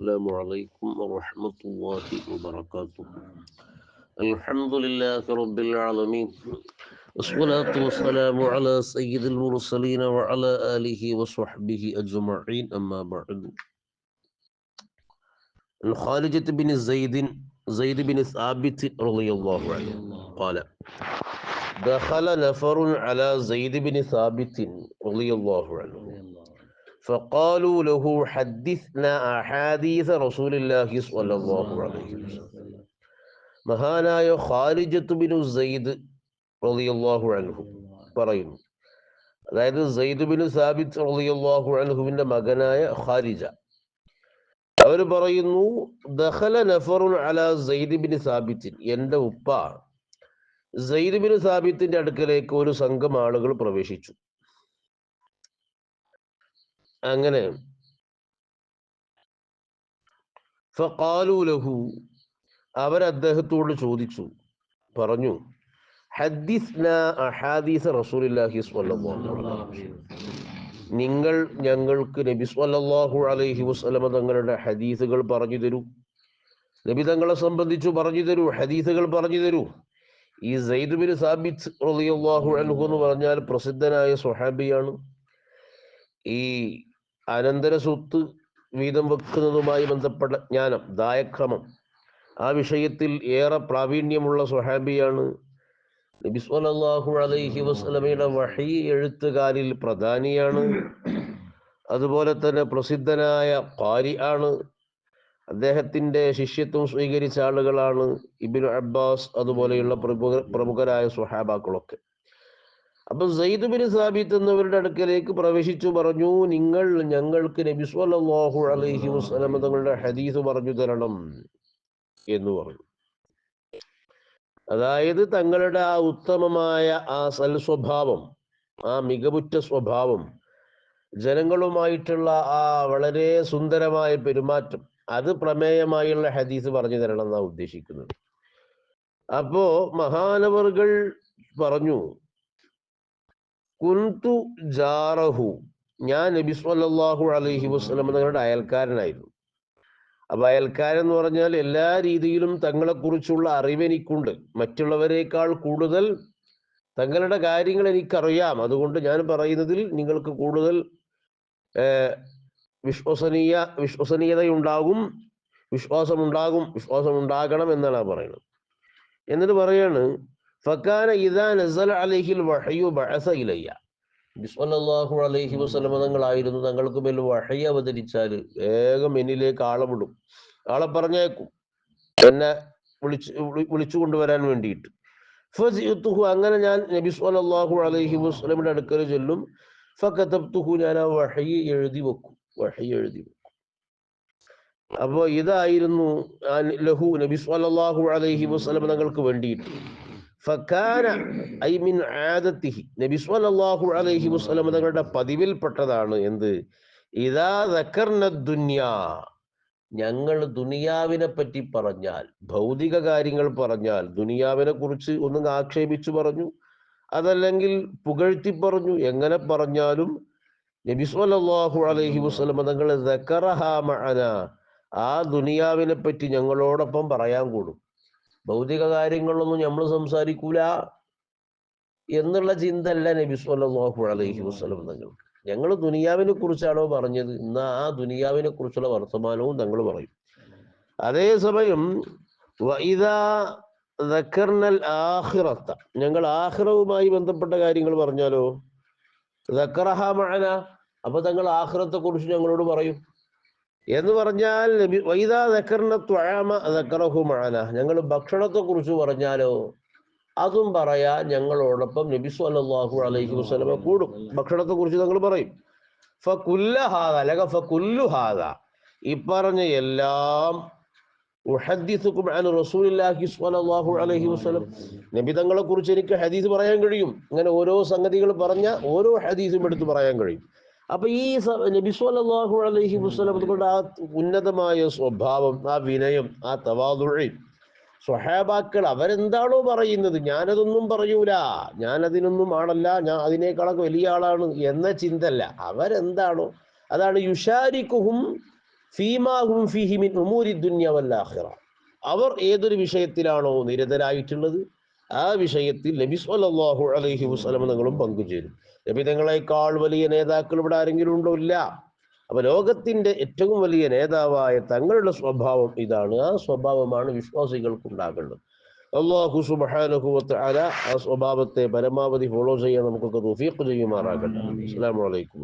السلام عليكم ورحمة الله وبركاته. الحمد لله رب العالمين، والصلاة والسلام على سيد المرسلين وعلى آله وصحبه أجمعين. أما بعد، خارجة بن زيد بن ثابت رضي الله عنه قال: دخل نفر على زيد بن ثابت رضي الله عنه فقالوا له: حدثنا أحاديث رسول الله صلى الله عليه وسلم. മഹാനായ ഖാരിജത്ത് ബിൻ സെയ്ദ് റളിയല്ലാഹു അൻഹു പറയുന്നു, അതായത് സെയ്ദ് ബിൻ സാബിത്ത് റളിയല്ലാഹു അൻഹുവിന്റെ മകനായ ഖാരിജ, അവർ പറയുന്നു, ദഖല നഫറുൻ അലാ സെയ്ദ് ബിൻ സാബിത്തിൻ, എൻ്റെ ഉപ്പ സെയ്ദ് ബിൻ സാബിത്തിന്റെ അടുക്കലേക്ക് ഒരു സംഘം ആളുകൾ പ്രവേശിച്ചു. അങ്ങനെ ഫഖാലു ലഹു, അവർ അദ്ദേഹത്തോട് ചോദിച്ചു, പറഞ്ഞു, ഹദ്ദിസ്നാ അഹാദീസ റസൂലില്ലാഹി സ്വല്ലല്ലാഹു അലൈഹി വസല്ലം, നിങ്ങൾ ഞങ്ങൾക്ക് നബി സ്വല്ലല്ലാഹു അലൈഹി വസല്ലം തങ്ങളുടെ ഹദീസുകൾ പറഞ്ഞു തരൂ, നബി തങ്ങളെ സംബന്ധിച്ചു പറഞ്ഞു തരൂ, ഹദീസുകൾ പറഞ്ഞു തരൂ. ഈ സെയ്ദ് ബിൻ സാബിത്ത് റളിയല്ലാഹു അൻഹു എന്ന് പറഞ്ഞാൽ പ്രസിദ്ധനായ സ്വഹാബിയാണ്. ഈ അനന്തര സ്വത്ത് വീതം വെക്കുന്നതുമായി ബന്ധപ്പെട്ട ജ്ഞാനം, ദായക്രമം, ആ വിഷയത്തിൽ ഏറെ പ്രാവീണ്യമുള്ള സ്വഹാബിയാണ്. നബി സ്വല്ലല്ലാഹു അലൈഹി വസല്ലമയുടെ വഹി എഴുത്തുകാരിൽ പ്രധാനിയാണ്. അതുപോലെ തന്നെ പ്രസിദ്ധനായ ഖാരി ആണ്. അദ്ദേഹത്തിന്റെ ശിഷ്യത്വം സ്വീകരിച്ച ആളുകളാണ് ഇബ്നു അബ്ബാസ്, അതുപോലെയുള്ള പ്രമുഖരായ സ്വഹാബാക്കളൊക്കെ. അപ്പൊ സെയ്ദ് ബിൻ സാബിത്ത് എന്നവരുടെ അടുക്കലേക്ക് പ്രവേശിച്ചു പറഞ്ഞു, നിങ്ങൾ ഞങ്ങൾക്ക് നബി സ്വല്ലല്ലാഹു അലൈഹി വസല്ലം തങ്ങളുടെ ഹദീസ് പറഞ്ഞു തരണം എന്ന് പറഞ്ഞു. അതായത് തങ്ങളുടെ ആ ഉത്തമമായ ആ സൽ സ്വഭാവം, ആ മികവുറ്റ സ്വഭാവം, ജനങ്ങളുമായിട്ടുള്ള ആ വളരെ സുന്ദരമായ പെരുമാറ്റം, അത് പ്രമേയമായുള്ള ഹദീസ് പറഞ്ഞു തരണം എന്നാണ് ഉദ്ദേശിക്കുന്നത്. അപ്പോ മഹാനവറുകൾ പറഞ്ഞു, കുന്തു ജാറഹു, ഞാൻ നബി സ്വല്ലല്ലാഹു അലൈഹി വസല്ലം തങ്ങളുടെ അയൽക്കാരനായിരുന്നു. അപ്പൊ അയൽക്കാരെന്ന് പറഞ്ഞാൽ എല്ലാ രീതിയിലും തങ്ങളെക്കുറിച്ചുള്ള അറിവ് എനിക്കുണ്ട്. മറ്റുള്ളവരെക്കാൾ കൂടുതൽ തങ്ങളുടെ കാര്യങ്ങൾ എനിക്കറിയാം. അതുകൊണ്ട് ഞാൻ പറയുന്നതിൽ നിങ്ങൾക്ക് കൂടുതൽ വിശ്വസനീയതയുണ്ടാകും, വിശ്വാസം ഉണ്ടാകണം എന്നാണ് പറയുന്നത്. എന്നിട്ട് പറയാണ്, ഫക്കാന ഇദാ നസല അലൈഹിൽ വഹ്യു ബഅസ ഇലയ്യ, നബി സ്വല്ലല്ലാഹു അലൈഹി വസല്ലം തങ്ങളായിരുന്നു തങ്ങൾക്ക് മേൽ വഹി അവതരിച്ചാൽ വേഗം എന്നിലേക്ക് ആളെ വിടും, ആളെ പറഞ്ഞേക്കും, എന്നെ വിളിച്ചു കൊണ്ടുവരാൻ വേണ്ടിയിട്ട്. ഫജിഅ്തുഹു, അങ്ങനെ ഞാൻ നബി സ്വല്ലല്ലാഹു അലൈഹി വസല്ലമയുടെ അടുക്കൽ ചെല്ലും. ഫകതബ്തുഹു, ഞാൻ ആ വഹി എഴുതി വെക്കും. അപ്പോ ഇതായിരുന്നു ലഹു, നബി സ്വല്ലല്ലാഹു അലൈഹി വസല്ലം തങ്ങൾക്ക് വേണ്ടിയിട്ട്. ഫകാന ഐ മിൻ ആദത്തിഹി, നബി സ്വല്ലല്ലാഹു അലൈഹി വസല്ലം തങ്ങളുടെ പതിവിൽപ്പെട്ടതാണ് എന്ത്, ഇദാ ദക്കർന ദുനിയാ, ഞങ്ങൾ ദുനിയാവിനെ പറ്റി പറഞ്ഞാൽ, ഭൗതിക കാര്യങ്ങൾ പറഞ്ഞാൽ, ദുനിയാവിനെ കുറിച്ച് ഒന്നും ആക്ഷേപിച്ചു പറഞ്ഞു, അതല്ലെങ്കിൽ പുകഴ്ത്തി പറഞ്ഞു, എങ്ങനെ പറഞ്ഞാലും നബി സ്വല്ലല്ലാഹു അലൈഹി വസല്ലം തങ്ങൾ ദക്കറഹാ മഅനാ, ആ ദുനിയാവിനെ പറ്റി ഞങ്ങളോടൊപ്പം പറയാൻ കൂടും. ഭൗതിക കാര്യങ്ങളൊന്നും നമ്മൾ സംസാരിക്കൂല എന്നുള്ള ചിന്ത അല്ല നബി സ്വല്ലല്ലാഹു അലൈഹി വസല്ലം തങ്ങൾക്ക്. ഞങ്ങൾ ദുനിയാവിനെ കുറിച്ചാണോ പറഞ്ഞത്, എന്നാ ആ ദുനിയാവിനെ കുറിച്ചുള്ള വർത്തമാനവും തങ്ങൾ പറയും. അതേസമയം വഇദാ ദക്കർനൽ ആഖിറത, ഞങ്ങൾ ആഖിറവുമായി ബന്ധപ്പെട്ട കാര്യങ്ങൾ പറഞ്ഞാലോ, ദക്കറഹാ മഅന, അപ്പൊ തങ്ങൾ ആഖിറത്തെ കുറിച്ച് ഞങ്ങളോട് പറയും. എന്ന് പറഞ്ഞാൽ വൈദാ ദക്കർന ത്വഅമ ദക്കറഹു മഅന, ഞങ്ങൾ ഭക്ഷണത്തെ കുറിച്ച് പറഞ്ഞാലോ അതും പറയാൻ ഞങ്ങളോടൊപ്പം നബി സ്വല്ലല്ലാഹു അലൈഹി വസല്ലം കൂടും. ഭക്ഷണത്തെ കുറിച്ച് ഞങ്ങൾ പറയും. ഫകുല്ല ഹാദ ലക ഫകുല്ലു ഹാദ, ഈ പറഞ്ഞ എല്ലാം ഉഹദ്ദിസുകും അൻ റസൂലില്ലാഹി സ്വല്ലല്ലാഹു അലൈഹി വസല്ലം, നബി തങ്ങളെ കുറിച്ച് എനിക്ക് ഹദീസ് പറയാൻ കഴിയും. അങ്ങനെ ഓരോ സംഗതികൾ പറഞ്ഞ ഓരോ ഹദീസും എടുത്ത് പറയാൻ കഴിയും. അപ്പൊ ഈ നബി സ്വല്ലല്ലാഹു അലൈഹി വസല്ലം തങ്ങളുടെ ആ ഉന്നതമായ സ്വഭാവം, ആ വിനയം, ആ തവാദുഇ, സ്വഹാബാക്കൾ അവരെന്താണോ പറയുന്നത് ഞാനതൊന്നും പറയൂല, ഞാനതിനൊന്നും ആളല്ല, ഞാൻ അതിനേക്കാളൊക്കെ വലിയ ആളാണ് എന്ന ചിന്തല്ല. അവരെന്താണോ അതാണ് യുശാരിക്കുഹും ഫീമാ ഹും ഫീഹി മിൻ ഉമൂരി ദുനിയ വൽ ആഖിറ. അവർ ഏതൊരു വിഷയത്തിലാണോ നിരതരായിട്ടുള്ളത് ആ വിഷയത്തിൽ നബി സ്വല്ലല്ലാഹു അലൈഹി വസല്ലം തങ്ങളും പങ്കുചേരും. നബി തങ്ങളെക്കാൾ വലിയ നേതാക്കൾ ഇവിടെ ആരെങ്കിലും ഉണ്ടോ? ഇല്ല. അപ്പൊ ലോകത്തിന്റെ ഏറ്റവും വലിയ നേതാവായ തങ്ങളുടെ സ്വഭാവം ഇതാണ്. ആ സ്വഭാവമാണ് വിശ്വാസികൾക്ക് ഉണ്ടാകേണ്ടത്. അല്ലാഹു സുബ്ഹാനഹു വ തആല ആ സ്വഭാവത്തെ പരമാവധി ഫോളോ ചെയ്യാൻ നമുക്കൊക്കെ തൗഫീഖ് ചെയ്യുമാറാകട്ടെ. അസ്സലാമു അലൈക്കും.